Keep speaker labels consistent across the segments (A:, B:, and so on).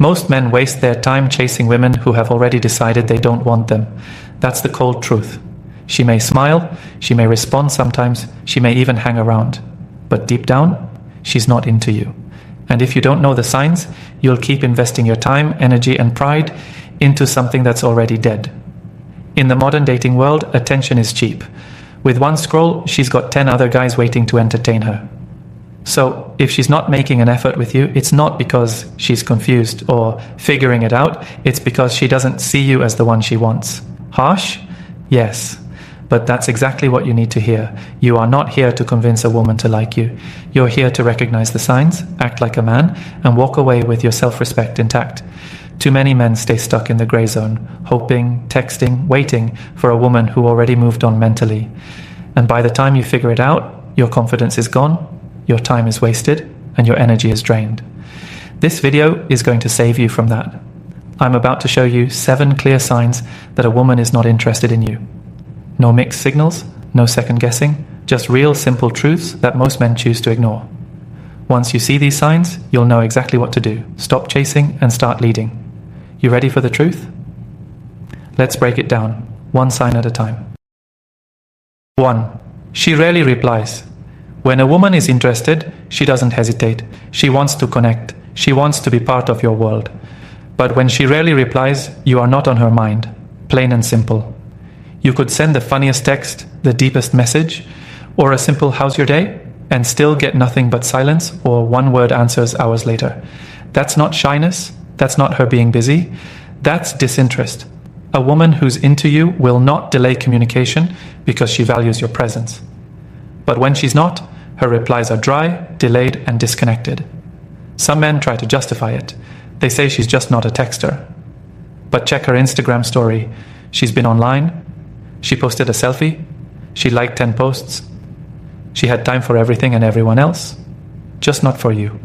A: Most men waste their time chasing women who have already decided they don't want them. That's the cold truth. She may smile, she may respond sometimes, she may even hang around. But deep down, she's not into you. And if you don't know the signs, you'll keep investing your time, energy, and pride into something that's already dead. In the modern dating world, attention is cheap. With one scroll, she's got 10 other guys waiting to entertain her. So, if she's not making an effort with you, it's not because she's confused or figuring it out, it's because she doesn't see you as the one she wants. Harsh? Yes. But that's exactly what you need to hear. You are not here to convince a woman to like you. You're here to recognize the signs, act like a man, and walk away with your self-respect intact. Too many men stay stuck in the gray zone, hoping, texting, waiting for a woman who already moved on mentally. And by the time you figure it out, your confidence is gone, your time is wasted, and your energy is drained. This video is going to save you from that. I'm about to show you 7 clear signs that a woman is not interested in you. No mixed signals, no second guessing, just real simple truths that most men choose to ignore. Once you see these signs, you'll know exactly what to do. Stop chasing and start leading. You ready for the truth? Let's break it down, one sign at a time. 1. She rarely replies. When a woman is interested, she doesn't hesitate. She wants to connect. She wants to be part of your world. But when she rarely replies, you are not on her mind. Plain and simple. You could send the funniest text, the deepest message, or a simple "how's your day?" and still get nothing but silence or one-word answers hours later. That's not shyness. That's not her being busy. That's disinterest. A woman who's into you will not delay communication because she values your presence. But when she's not, her replies are dry, delayed, and disconnected. Some men try to justify it. They say she's just not a texter. But check her Instagram story. She's been online. She posted a selfie. She liked 10 posts. She had time for everything and everyone else. Just not for you.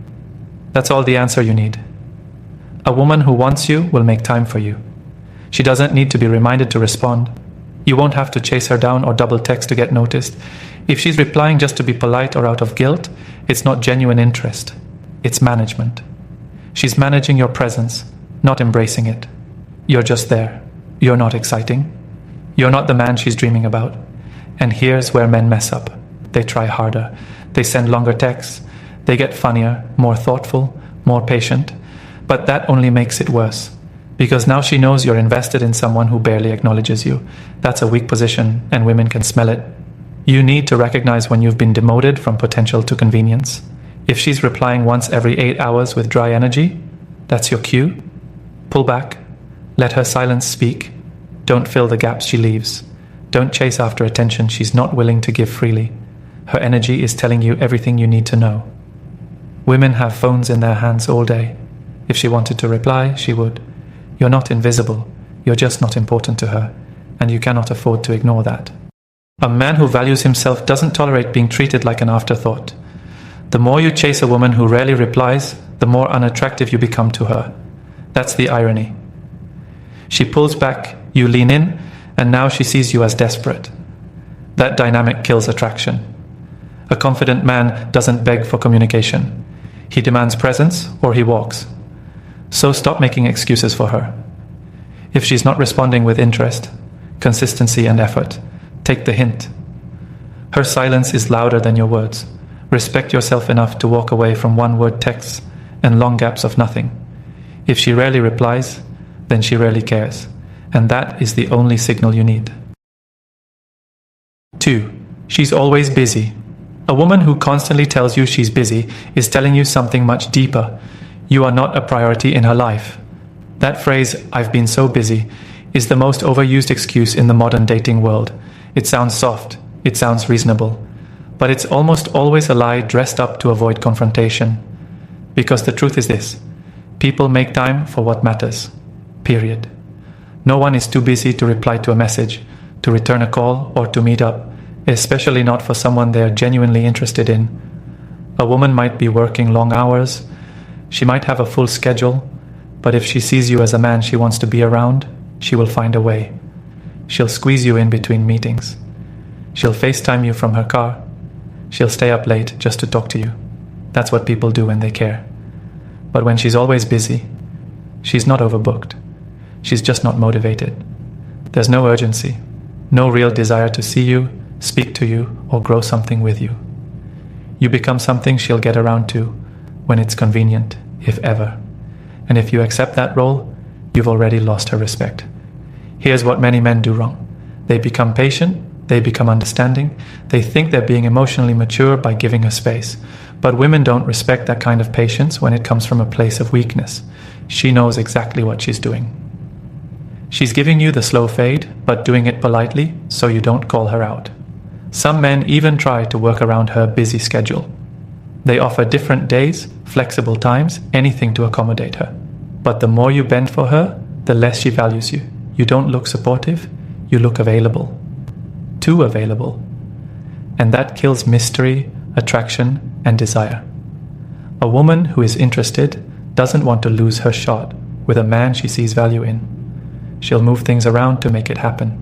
A: That's all the answer you need. A woman who wants you will make time for you. She doesn't need to be reminded to respond. You won't have to chase her down or double text to get noticed. If she's replying just to be polite or out of guilt, it's not genuine interest. It's management. She's managing your presence, not embracing it. You're just there. You're not exciting. You're not the man she's dreaming about. And here's where men mess up. They try harder. They send longer texts. They get funnier, more thoughtful, more patient. But that only makes it worse. Because now she knows you're invested in someone who barely acknowledges you. That's a weak position, and women can smell it. You need to recognize when you've been demoted from potential to convenience. If she's replying once every 8 hours with dry energy, that's your cue. Pull back. Let her silence speak. Don't fill the gaps she leaves. Don't chase after attention she's not willing to give freely. Her energy is telling you everything you need to know. Women have phones in their hands all day. If she wanted to reply, she would. You're not invisible. You're just not important to her, and you cannot afford to ignore that. A man who values himself doesn't tolerate being treated like an afterthought. The more you chase a woman who rarely replies, the more unattractive you become to her. That's the irony. She pulls back, you lean in, and now she sees you as desperate. That dynamic kills attraction. A confident man doesn't beg for communication. He demands presence or he walks. So stop making excuses for her. If she's not responding with interest, consistency, and effort, take the hint. Her silence is louder than your words. Respect yourself enough to walk away from one-word texts and long gaps of nothing. If she rarely replies, then she rarely cares. And that is the only signal you need. 2. She's always busy. A woman who constantly tells you she's busy is telling you something much deeper. You are not a priority in her life. That phrase, "I've been so busy," is the most overused excuse in the modern dating world. It sounds soft, it sounds reasonable, but it's almost always a lie dressed up to avoid confrontation. Because the truth is this: people make time for what matters. Period. No one is too busy to reply to a message, to return a call, or to meet up, especially not for someone they are genuinely interested in. A woman might be working long hours, she might have a full schedule, but if she sees you as a man she wants to be around, she will find a way. She'll squeeze you in between meetings. She'll FaceTime you from her car. She'll stay up late just to talk to you. That's what people do when they care. But when she's always busy, She's not overbooked. She's just not motivated. There's no urgency, no real desire to see you, speak to you, or grow something with you. You become something she'll get around to when it's convenient, if ever. And if you accept that role, you've already lost her respect. Here's what many men do wrong. They become patient, they become understanding, they think they're being emotionally mature by giving her space. But women don't respect that kind of patience when it comes from a place of weakness. She knows exactly what she's doing. She's giving you the slow fade, but doing it politely so you don't call her out. Some men even try to work around her busy schedule. They offer different days, flexible times, anything to accommodate her. But the more you bend for her, the less she values you. You don't look supportive, you look available. Too available. And that kills mystery, attraction, and desire. A woman who is interested doesn't want to lose her shot with a man she sees value in. She'll move things around to make it happen.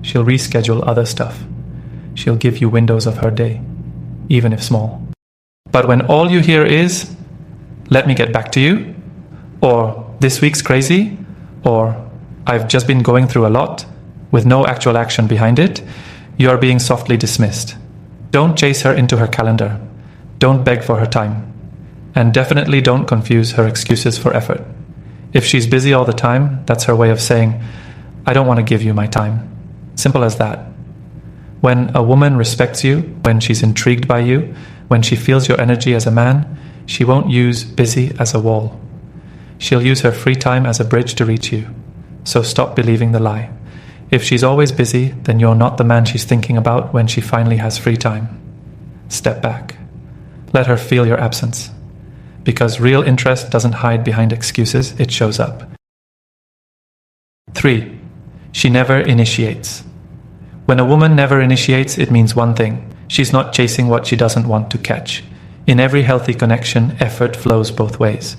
A: She'll reschedule other stuff. She'll give you windows of her day, even if small. But when all you hear is, "Let me get back to you," or "This week's crazy," or "I've just been going through a lot," with no actual action behind it, you are being softly dismissed. Don't chase her into her calendar. Don't beg for her time. And definitely don't confuse her excuses for effort. If she's busy all the time, that's her way of saying, "I don't want to give you my time." Simple as that. When a woman respects you, when she's intrigued by you, when she feels your energy as a man, she won't use busy as a wall. She'll use her free time as a bridge to reach you. So stop believing the lie. If she's always busy, then you're not the man she's thinking about when she finally has free time. Step back. Let her feel your absence. Because real interest doesn't hide behind excuses, it shows up. 3. She never initiates. When a woman never initiates, it means one thing. She's not chasing what she doesn't want to catch. In every healthy connection, effort flows both ways.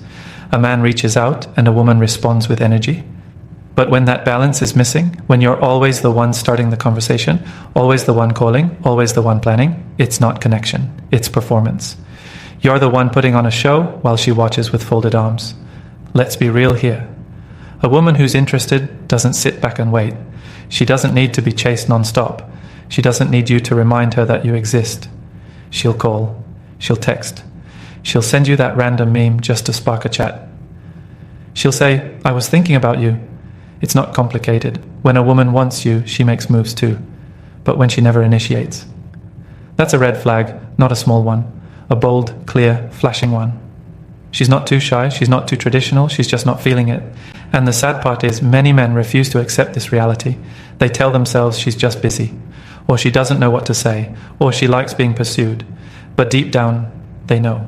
A: A man reaches out and a woman responds with energy. But when that balance is missing, when you're always the one starting the conversation, always the one calling, always the one planning, it's not connection, it's performance. You're the one putting on a show while she watches with folded arms. Let's be real here. A woman who's interested doesn't sit back and wait. She doesn't need to be chased non-stop. She doesn't need you to remind her that you exist. She'll call. She'll text. She'll send you that random meme just to spark a chat. She'll say, "I was thinking about you." It's not complicated. When a woman wants you, she makes moves too. But when she never initiates. That's a red flag, not a small one. A bold, clear, flashing one. She's not too shy, she's not too traditional, she's just not feeling it. And the sad part is, many men refuse to accept this reality. They tell themselves she's just busy, or she doesn't know what to say, or she likes being pursued. But deep down, they know.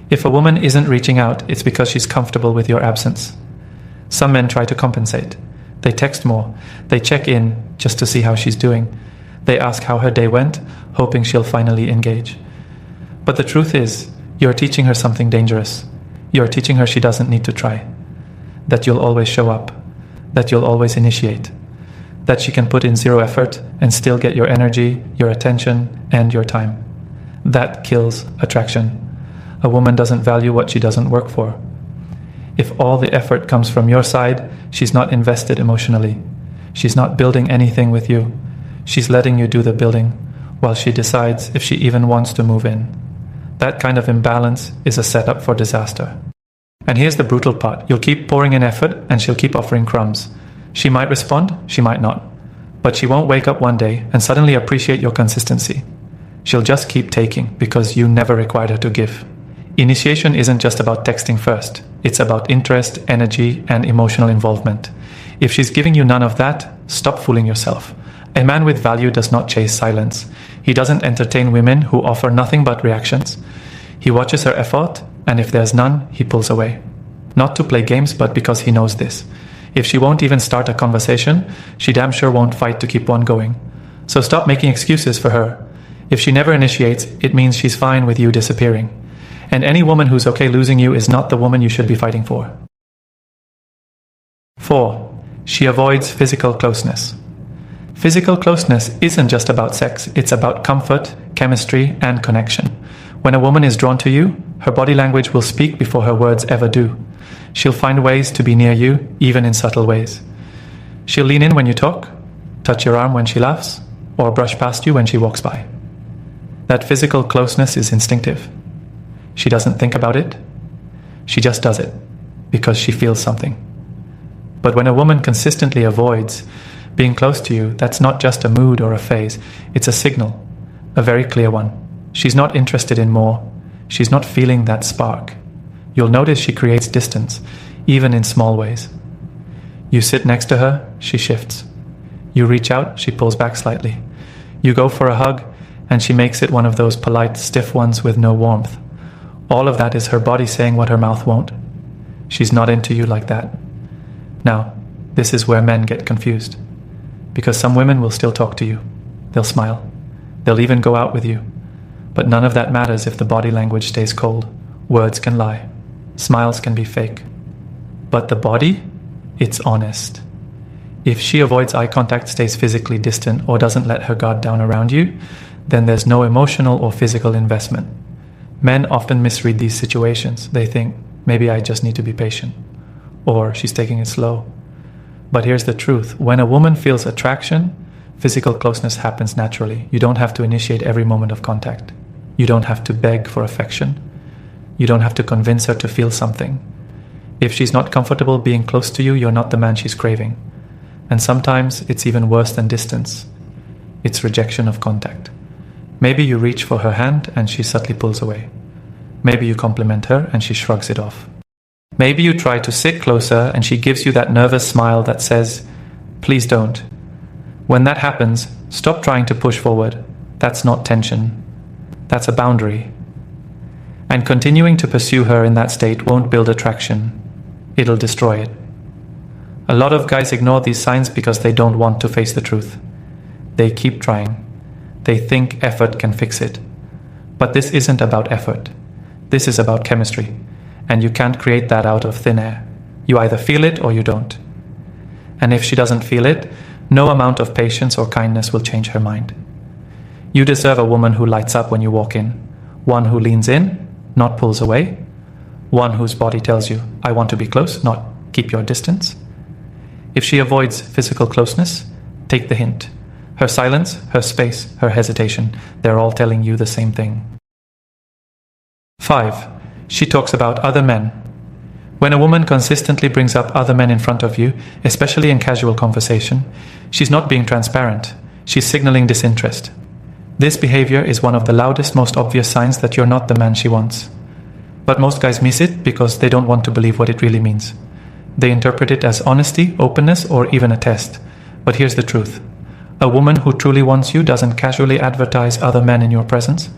A: If a woman isn't reaching out, it's because she's comfortable with your absence. Some men try to compensate. They text more. They check in just to see how she's doing. They ask how her day went, hoping she'll finally engage. But the truth is, you're teaching her something dangerous. You're teaching her she doesn't need to try. That you'll always show up. That you'll always initiate. That she can put in zero effort and still get your energy, your attention, and your time. That kills attraction. A woman doesn't value what she doesn't work for. If all the effort comes from your side, she's not invested emotionally. She's not building anything with you. She's letting you do the building, while she decides if she even wants to move in. That kind of imbalance is a setup for disaster. And here's the brutal part. You'll keep pouring in effort and she'll keep offering crumbs. She might respond, she might not. But she won't wake up one day and suddenly appreciate your consistency. She'll just keep taking because you never required her to give. Initiation isn't just about texting first. It's about interest, energy, and emotional involvement. If she's giving you none of that, stop fooling yourself. A man with value does not chase silence. He doesn't entertain women who offer nothing but reactions. He watches her effort, and if there's none, he pulls away. Not to play games, but because he knows this. If she won't even start a conversation, she damn sure won't fight to keep one going. So stop making excuses for her. If she never initiates, it means she's fine with you disappearing. And any woman who's okay losing you is not the woman you should be fighting for. 4. She avoids physical closeness. Physical closeness isn't just about sex, it's about comfort, chemistry, and connection. When a woman is drawn to you, her body language will speak before her words ever do. She'll find ways to be near you, even in subtle ways. She'll lean in when you talk, touch your arm when she laughs, or brush past you when she walks by. That physical closeness is instinctive. She doesn't think about it. She just does it because she feels something. But when a woman consistently avoids being close to you, that's not just a mood or a phase. It's a signal, a very clear one. She's not interested in more. She's not feeling that spark. You'll notice she creates distance, even in small ways. You sit next to her, she shifts. You reach out, she pulls back slightly. You go for a hug, and she makes it one of those polite, stiff ones with no warmth. All of that is her body saying what her mouth won't. She's not into you like that. Now, this is where men get confused. Because some women will still talk to you. They'll smile. They'll even go out with you. But none of that matters if the body language stays cold. Words can lie. Smiles can be fake. But the body? It's honest. If she avoids eye contact, stays physically distant, or doesn't let her guard down around you, then there's no emotional or physical investment. Men often misread these situations. They think, maybe I just need to be patient. Or she's taking it slow. But here's the truth. When a woman feels attraction, physical closeness happens naturally. You don't have to initiate every moment of contact. You don't have to beg for affection. You don't have to convince her to feel something. If she's not comfortable being close to you, you're not the man she's craving. And sometimes it's even worse than distance. It's rejection of contact. Maybe you reach for her hand and she subtly pulls away. Maybe you compliment her and she shrugs it off. Maybe you try to sit closer and she gives you that nervous smile that says, please don't. When that happens, stop trying to push forward. That's not tension. That's a boundary. And continuing to pursue her in that state won't build attraction. It'll destroy it. A lot of guys ignore these signs because they don't want to face the truth. They keep trying. They think effort can fix it. But this isn't about effort. This is about chemistry. And you can't create that out of thin air. You either feel it or you don't. And if she doesn't feel it, no amount of patience or kindness will change her mind. You deserve a woman who lights up when you walk in. One who leans in, not pulls away. One whose body tells you, I want to be close, not keep your distance. If she avoids physical closeness, take the hint. Her silence, her space, her hesitation, they're all telling you the same thing. 5. She talks about other men. When a woman consistently brings up other men in front of you, especially in casual conversation, she's not being transparent. She's signaling disinterest. This behavior is one of the loudest, most obvious signs that you're not the man she wants. But most guys miss it because they don't want to believe what it really means. They interpret it as honesty, openness, or even a test. But here's the truth. A woman who truly wants you doesn't casually advertise other men in your presence.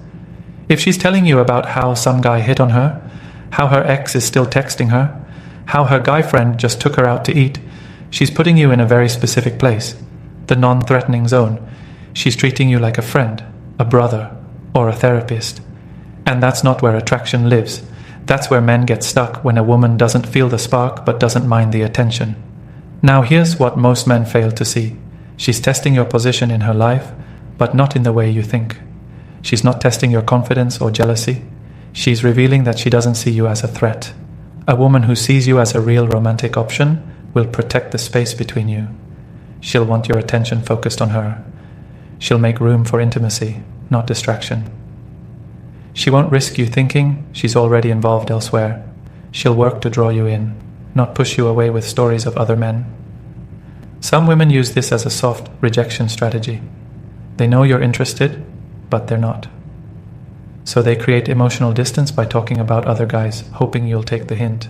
A: If she's telling you about how some guy hit on her, how her ex is still texting her, how her guy friend just took her out to eat, she's putting you in a very specific place, the non-threatening zone. She's treating you like a friend, a brother, or a therapist. And that's not where attraction lives. That's where men get stuck when a woman doesn't feel the spark but doesn't mind the attention. Now here's what most men fail to see. She's testing your position in her life, but not in the way you think. She's not testing your confidence or jealousy. She's revealing that she doesn't see you as a threat. A woman who sees you as a real romantic option will protect the space between you. She'll want your attention focused on her. She'll make room for intimacy, not distraction. She won't risk you thinking she's already involved elsewhere. She'll work to draw you in, not push you away with stories of other men. Some women use this as a soft rejection strategy. They know you're interested, but they're not. So they create emotional distance by talking about other guys, hoping you'll take the hint.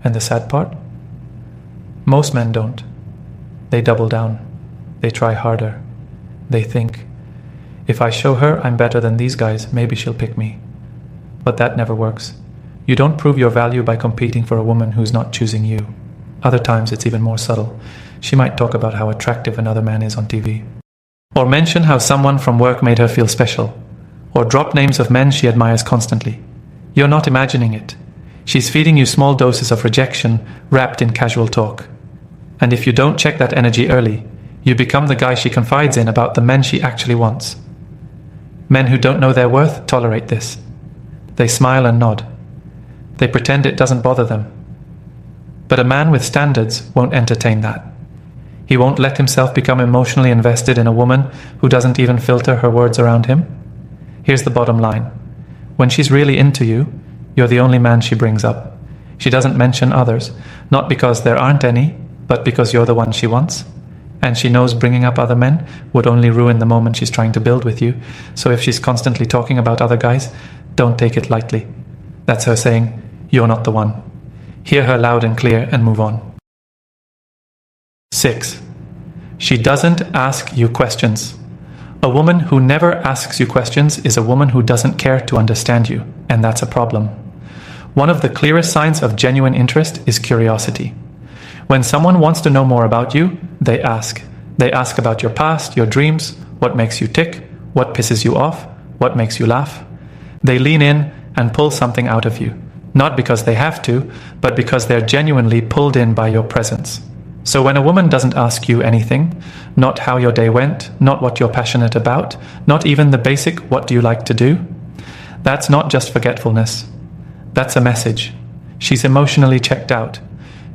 A: And the sad part? Most men don't. They double down. They try harder. They think, if I show her I'm better than these guys, maybe she'll pick me. But that never works. You don't prove your value by competing for a woman who's not choosing you. Other times it's even more subtle. She might talk about how attractive another man is on TV. Or mention how someone from work made her feel special. Or drop names of men she admires constantly. You're not imagining it. She's feeding you small doses of rejection wrapped in casual talk. And if you don't check that energy early, you become the guy she confides in about the men she actually wants. Men who don't know their worth tolerate this. They smile and nod. They pretend it doesn't bother them. But a man with standards won't entertain that. He won't let himself become emotionally invested in a woman who doesn't even filter her words around him. Here's the bottom line. When she's really into you, you're the only man she brings up. She doesn't mention others, not because there aren't any, but because you're the one she wants. And she knows bringing up other men would only ruin the moment she's trying to build with you. So if she's constantly talking about other guys, don't take it lightly. That's her saying, you're not the one. Hear her loud and clear and move on. 6. She doesn't ask you questions. A woman who never asks you questions is a woman who doesn't care to understand you, and that's a problem. One of the clearest signs of genuine interest is curiosity. When someone wants to know more about you, they ask. They ask about your past, your dreams, what makes you tick, what pisses you off, what makes you laugh. They lean in and pull something out of you, not because they have to, but because they're genuinely pulled in by your presence. So when a woman doesn't ask you anything, not how your day went, not what you're passionate about, not even the basic what do you like to do, that's not just forgetfulness. That's a message. She's emotionally checked out.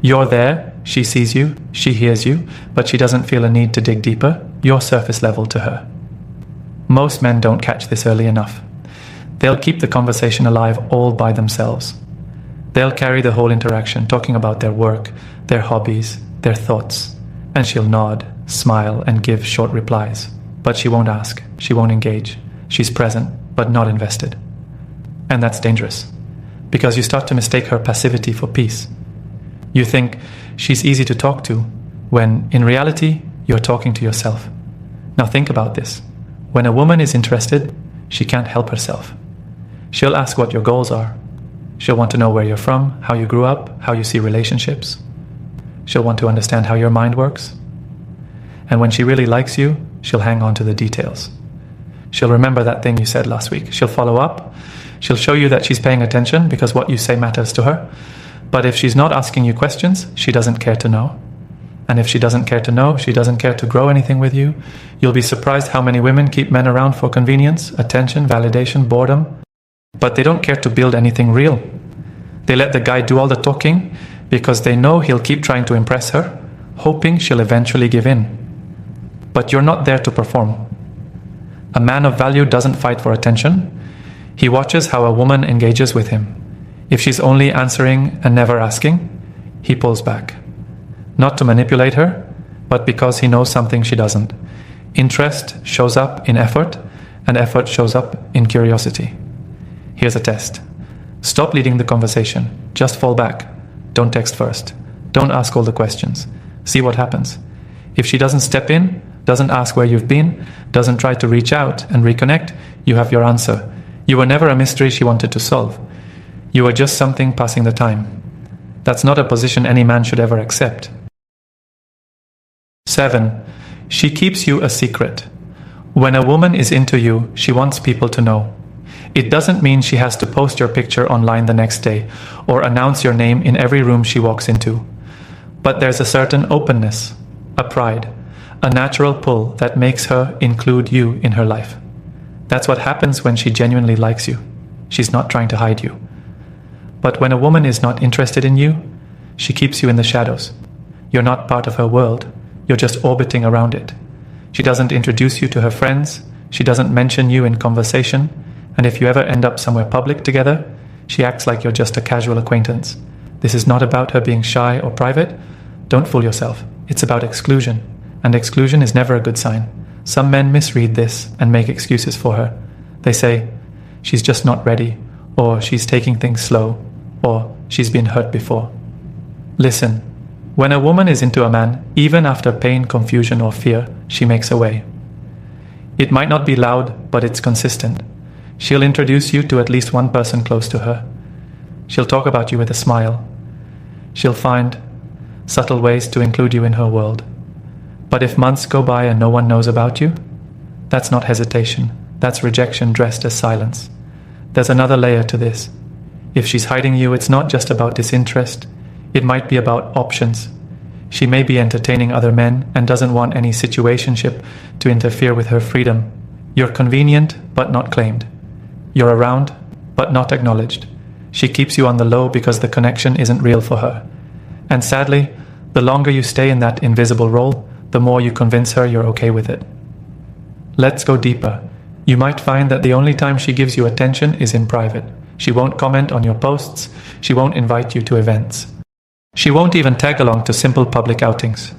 A: You're there, she sees you, she hears you, but she doesn't feel a need to dig deeper. You're surface level to her. Most men don't catch this early enough. They'll keep the conversation alive all by themselves. They'll carry the whole interaction, talking about their work, their hobbies, their thoughts, and she'll nod, smile, and give short replies. But she won't ask, she won't engage. She's present, but not invested. And that's dangerous, because you start to mistake her passivity for peace. You think she's easy to talk to, when in reality, you're talking to yourself. Now think about this. When a woman is interested, she can't help herself. She'll ask what your goals are. She'll want to know where you're from, how you grew up, how you see relationships. She'll want to understand how your mind works. And when she really likes you, she'll hang on to the details. She'll remember that thing you said last week. She'll follow up. She'll show you that she's paying attention because what you say matters to her. But if she's not asking you questions, she doesn't care to know. And if she doesn't care to know, she doesn't care to grow anything with you. You'll be surprised how many women keep men around for convenience, attention, validation, boredom. But they don't care to build anything real. They let the guy do all the talking because they know he'll keep trying to impress her, hoping she'll eventually give in. But you're not there to perform. A man of value doesn't fight for attention. He watches how a woman engages with him. If she's only answering and never asking, he pulls back. Not to manipulate her, but because he knows something she doesn't. Interest shows up in effort, and effort shows up in curiosity. Here's a test. Stop leading the conversation. Just fall back. Don't text first. Don't ask all the questions. See what happens. If she doesn't step in, doesn't ask where you've been, doesn't try to reach out and reconnect, you have your answer. You were never a mystery she wanted to solve. You were just something passing the time. That's not a position any man should ever accept. 7. She keeps you a secret. When a woman is into you, she wants people to know. It doesn't mean she has to post your picture online the next day or announce your name in every room she walks into. But there's a certain openness, a pride, a natural pull that makes her include you in her life. That's what happens when she genuinely likes you. She's not trying to hide you. But when a woman is not interested in you, she keeps you in the shadows. You're not part of her world. You're just orbiting around it. She doesn't introduce you to her friends. She doesn't mention you in conversation. And if you ever end up somewhere public together, she acts like you're just a casual acquaintance. This is not about her being shy or private. Don't fool yourself. It's about exclusion. And exclusion is never a good sign. Some men misread this and make excuses for her. They say, she's just not ready, or she's taking things slow, or she's been hurt before. Listen, when a woman is into a man, even after pain, confusion, or fear, she makes a way. It might not be loud, but it's consistent. She'll introduce you to at least one person close to her. She'll talk about you with a smile. She'll find subtle ways to include you in her world. But if months go by and no one knows about you, that's not hesitation. That's rejection dressed as silence. There's another layer to this. If she's hiding you, it's not just about disinterest. It might be about options. She may be entertaining other men and doesn't want any situationship to interfere with her freedom. You're convenient, but not claimed. You're around, but not acknowledged. She keeps you on the low because the connection isn't real for her. And sadly, the longer you stay in that invisible role, the more you convince her you're okay with it. Let's go deeper. You might find that the only time she gives you attention is in private. She won't comment on your posts. She won't invite you to events. She won't even tag along to simple public outings.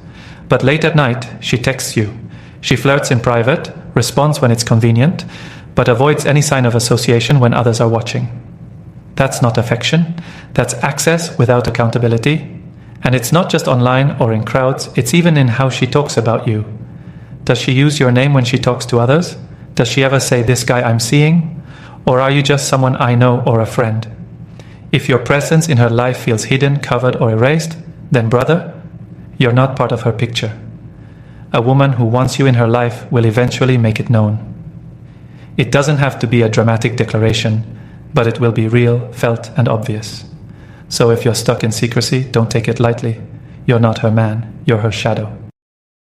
A: But late at night, she texts you. She flirts in private, responds when it's convenient, but avoids any sign of association when others are watching. That's not affection. That's access without accountability. And it's not just online or in crowds, it's even in how she talks about you. Does she use your name when she talks to others? Does she ever say, "This guy I'm seeing"? Or are you just someone I know or a friend? If your presence in her life feels hidden, covered, or erased, then brother, you're not part of her picture. A woman who wants you in her life will eventually make it known. It doesn't have to be a dramatic declaration, but it will be real, felt, and obvious. So if you're stuck in secrecy, don't take it lightly. You're not her man, you're her shadow.